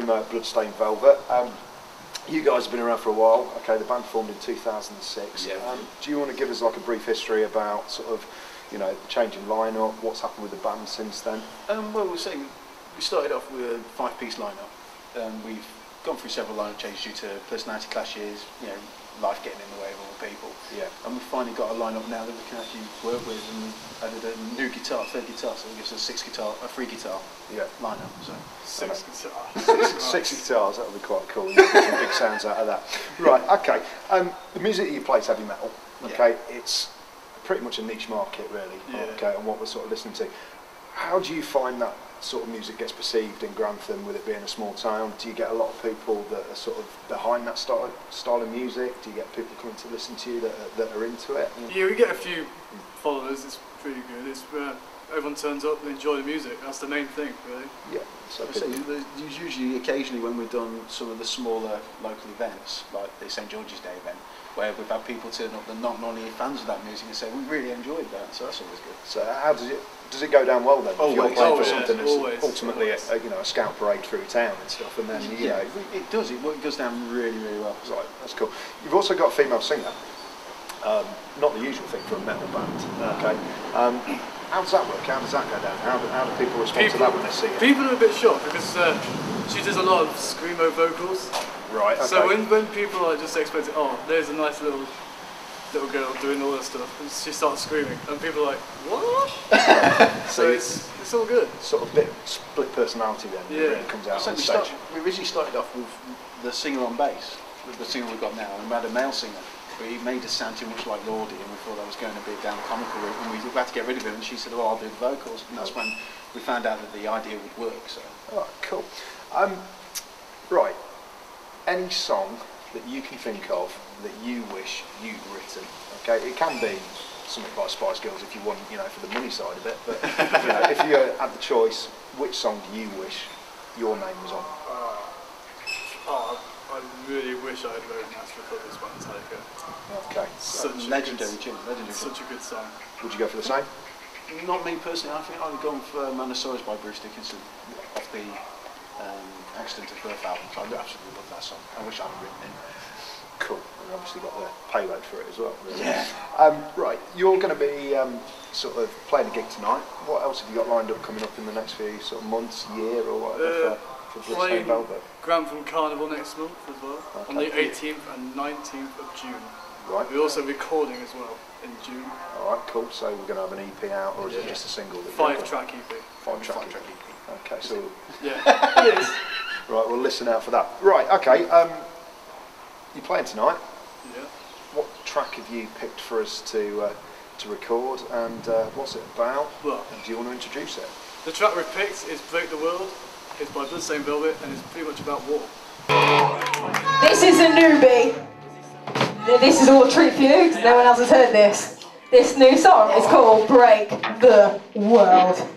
from Bloodstained Velvet. You guys have been around for a while. Okay, the band formed in 2006. Yeah. Do you want to give us like a brief history about sort of, you know, the change in lineup, what's happened with the band since then? Well, we're saying we started off with a 5-piece lineup. We've gone through several lineup changes due to personality clashes, you know, life getting in the way of all the people. Yeah. And we've finally got a lineup now that we can actually work with, and we've added a new guitar, third guitar, so it gives us a 3 guitar lineup. So. Six guitars. Six guitars, that would be quite cool. You get some big sounds out of that. Right, okay. The music that you play is heavy metal. Okay, it's pretty much a niche market, really. Yeah. Okay, and what we're sort of listening to. How do you find that sort of music gets perceived in Grantham, with it being a small town? Do you get a lot of people that are sort of behind that style of music? Do you get people coming to listen to you that are into it? Yeah, we get a few followers. It's pretty good. It's everyone turns up and enjoy the music. That's the main thing, really. Yeah. So there's usually, occasionally, when we've done some of the smaller local events, like the St George's Day event, where we've had people turn up that not only fans of that music and say, we really enjoyed that, so that's always good. So how does it go down well then? Always. If you're playing for Yeah, something that's always. ultimately a scout parade through town and stuff, and then you know, it does. It goes down really, really well. right, that's cool. You've also got a female singer. Not the usual thing for a metal band. Okay. How does that work? How does that go down? How do people respond to that when they see it? People are a bit shocked because she does a lot of screamo vocals. Right. Okay. So when people are just expecting, oh, there's a nice little girl doing all that stuff, and she starts screaming, and people are like, what? So it's all good. Sort of bit split personality then. Yeah. Really comes out So on stage. we originally started off with the singer on bass, with the singer we've got now, and we had a male singer. But he made us sound too much like Lordy, and we thought that was going a bit down the comical route, and we had to get rid of him, and she said, oh, I'll do the vocals, and that's when we found out that the idea would work. So. Oh, cool. Right. Any song that you can think of that you wish you'd written? Okay, it can be something like Spice Girls if you want, you know, for the money side of it. But you know, if you had the choice, which song do you wish your name was on? I really wish I had written National Football's by Metallica. Okay. Such Legendary a tune. such a good song. Would you go for the same? Not me personally. I think I'd gone for Manosaurus by Bruce Dickinson off the Accident of Birth album. So I absolutely love that song. I wish I'd written it. Cool. And obviously got the payload for it as well. Really. Yeah. Right. You're going to be sort of playing a gig tonight. What else have you got lined up coming up in the next few sort of months, year, or whatever for Bloodstained Velvet? Grantham Carnival next month as well, on the 18th and 19th of June. Right. We're also recording as well in June. All right, cool. So we're going to have an EP out, or is it just a single? 5-track EP. 5-track EP. Okay, so Yeah, it is. right, we'll listen out for that. Right, okay. You're playing tonight. Yeah. What track have you picked for us to record, and what's it about? Well, and do you want to introduce it? the track we picked is Break the World. It's by Bloodstained Velvet, and it's pretty much about war. This is a newbie. This is all a treat for you, because no one else has heard this. This new song is called Break the World.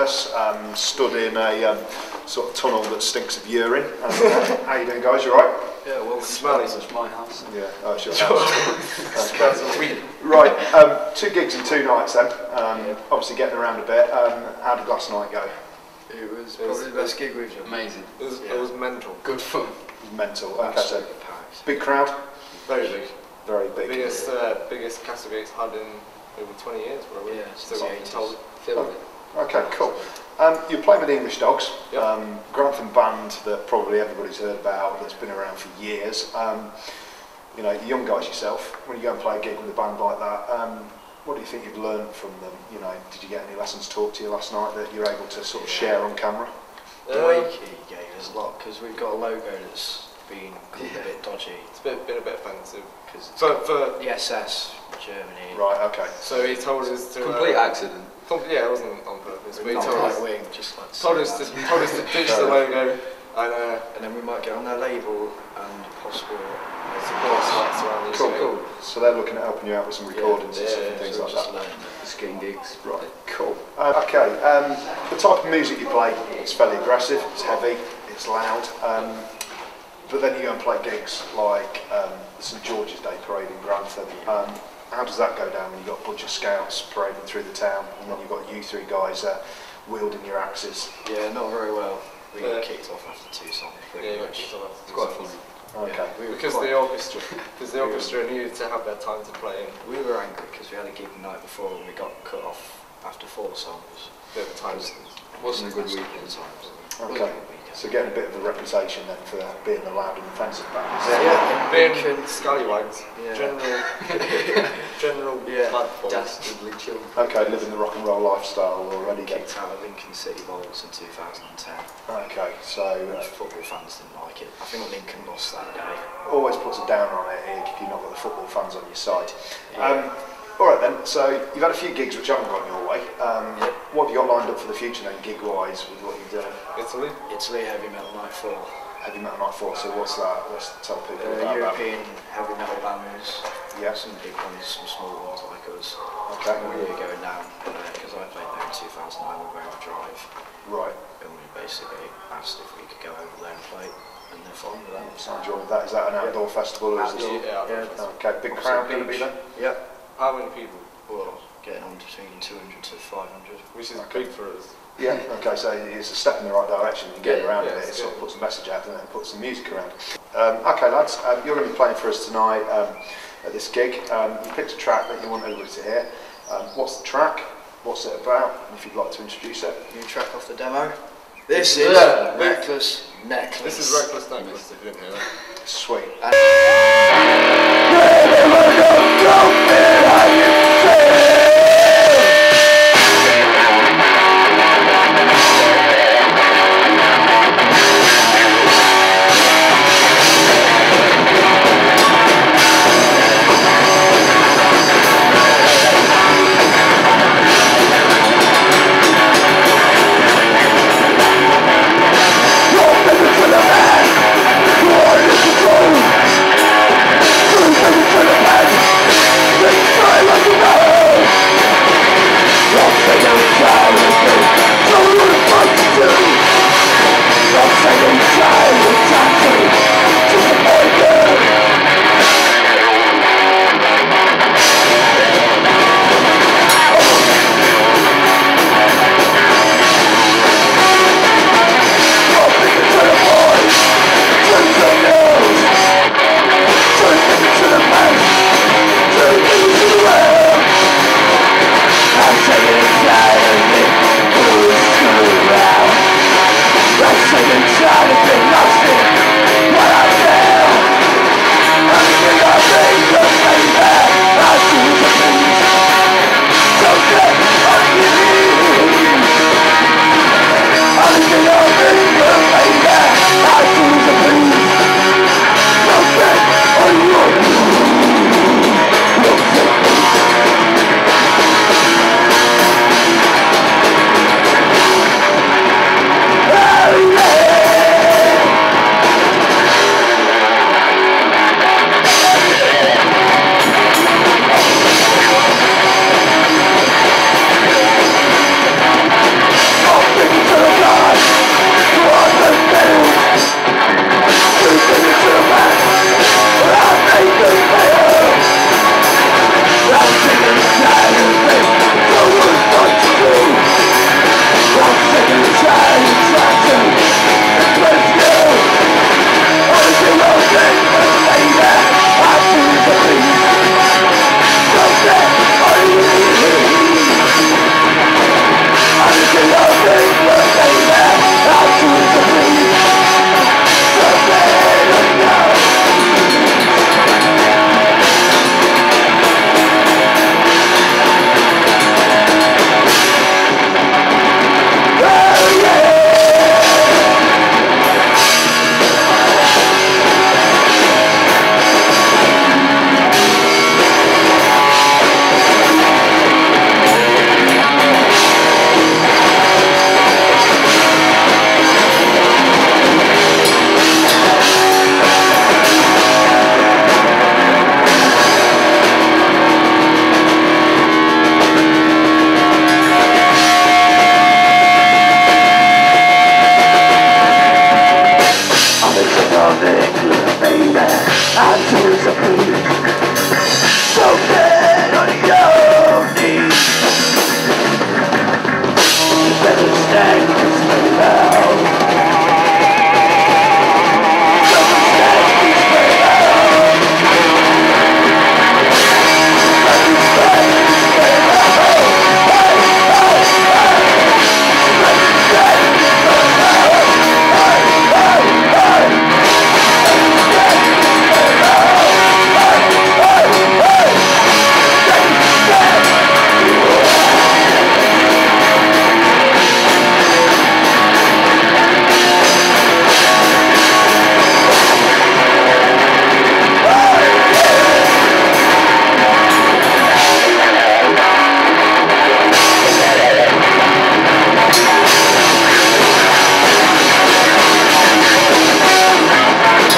nervous, stood in a sort of tunnel that stinks of urine. How you doing, guys? You alright? Yeah, well, smells is my house. Yeah, oh, it's your house. Okay. Right, 2 gigs in 2 nights then. Obviously getting around a bit. How did last night go? It was probably the best gig we've done. Amazing. It was mental. Good fun. Mental. Okay, so Packed. big crowd. Very big. Very big. Biggest castle gigs had in over 20 years, probably. Yeah, Still since got the told. Okay, cool. You're playing with the English Dogs, Yep. Grantham band that probably everybody's heard about, that's been around for years. You know, young guys yourself, when you go and play a gig with a band like that, what do you think you've learned from them? You know, did you get any lessons taught to you last night that you're able to sort of share on camera? The Wakey gave us a lot because we've got a logo that's been a bit dodgy. It's been a bit offensive. Because For the SS, Germany. Right, okay. so he told us to Complete accident. Yeah, it wasn't on purpose. But he Not told right us, wing, just like told us to ditch the logo and then we might get on their label and possible support sites around the Cool, UK. cool. So they're looking at helping you out with some recordings and stuff and things so like just that. learn Skin gigs. Right, cool. Okay, the type of music you play, it's fairly aggressive, it's heavy, it's loud, but then you go and play gigs like the St George's Day Parade in Grantham. How does that go down when you've got a bunch of scouts parading through the town and then you've got you 3 guys wielding your axes? Yeah, not very well. We got kicked off after 2 songs. Pretty much. It's quite funny. Okay. We were Because quite- the orchestra needed to have their time to play and we were angry because we had a gig the night before and we got cut off after 4 songs. a bit of time. Wasn't a good weekend. Okay. So getting a bit of a reputation then for being the loud and offensive band. Is it? Yeah, Being Lincoln. scallywags, Yeah. general Yeah. bad boys. Dastardly children. Okay, living the rock and roll lifestyle already. Kicked out of Lincoln City Bowls in 2010. Okay, so Which football fans didn't like it. I think Lincoln lost that day. always puts a downer on it if you've not got the football fans on your side. Alright then, so you've had a few gigs which haven't gone your way. What have you got lined up for the future then, gig-wise, with what you're doing? Italy, Heavy Metal Night 4. Heavy Metal Night 4, so what's that? Let's tell people about that. European heavy metal bands. Yeah. Some big ones, some small ones like us. Okay. We're going down because I played there in 2009 with Overdrive. Right. And we basically asked if we could go over there and play. And they're fine with that. So enjoying that. Is that an outdoor festival or is it? Yeah. Okay, big crowd going to be there? Yep. How many people? Well, getting on between 200 to 500. Which is big for us. Yeah, okay, so it's a step in the right direction and getting around yeah, it, it it's sort of good. puts a message out and then puts some music around. Okay lads, you're going to be playing for us tonight at this gig. You picked a track that you want everybody to hear. What's the track? What's it about? And if you'd like to introduce it. New track off the demo. This is Yeah. Reckless Necklace. This is Reckless Necklace, if you didn't hear that. Sweet.